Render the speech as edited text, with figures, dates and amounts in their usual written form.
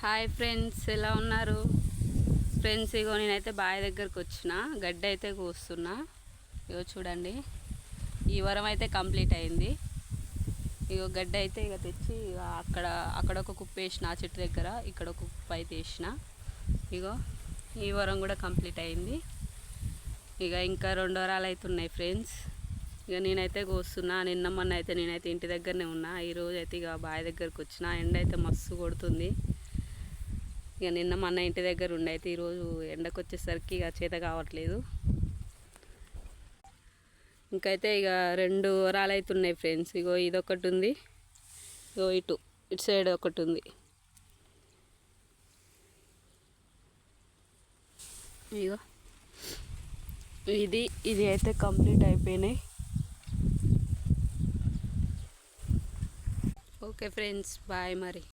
Hi friends, ఎలా ఉన్నారు friends? ఇగో నేనైతే బావి దగ్గరకు వచ్చిన, గడ్డి అయితే కోస్తున్నా. ఇగో చూడండి, ఈ వారం అయితే కంప్లీట్ అయింది. ఇగో గడ్డి అయితే ఇక తెచ్చి అక్కడ ఒక కుప్ప వేసిన, ఆ చెట్టు దగ్గర ఇక్కడ ఒక కుప్ప అయితే వేసిన. ఇగో ఈ వారం కూడా కంప్లీట్ అయింది. ఇక ఇంకా 2 వారాలు అయితే ఉన్నాయి ఫ్రెండ్స్. ఇక నేనైతే కోస్తున్నా. నిన్న మొన్న అయితే నేనైతే ఇంటి దగ్గరనే ఉన్నా. ఈరోజు అయితే ఇక బావి దగ్గరకు వచ్చిన. ఎండ అయితే మస్తు కొడుతుంది. ఇక నిన్న మొన్న ఇంటి దగ్గర ఉండి అయితే ఈరోజు ఎండకు వచ్చేసరికి ఇక చేత కావట్లేదు. ఇంకైతే ఇక 2 వారాలు అవుతున్నాయి ఫ్రెండ్స్. ఇగో ఇదొకటి ఉంది, ఇగో ఇటు సైడ్ ఒకటి ఉంది. ఇగో ఇది అయితే కంప్లీట్ అయిపోయినాయి. ఓకే ఫ్రెండ్స్, బాయ్ మరి.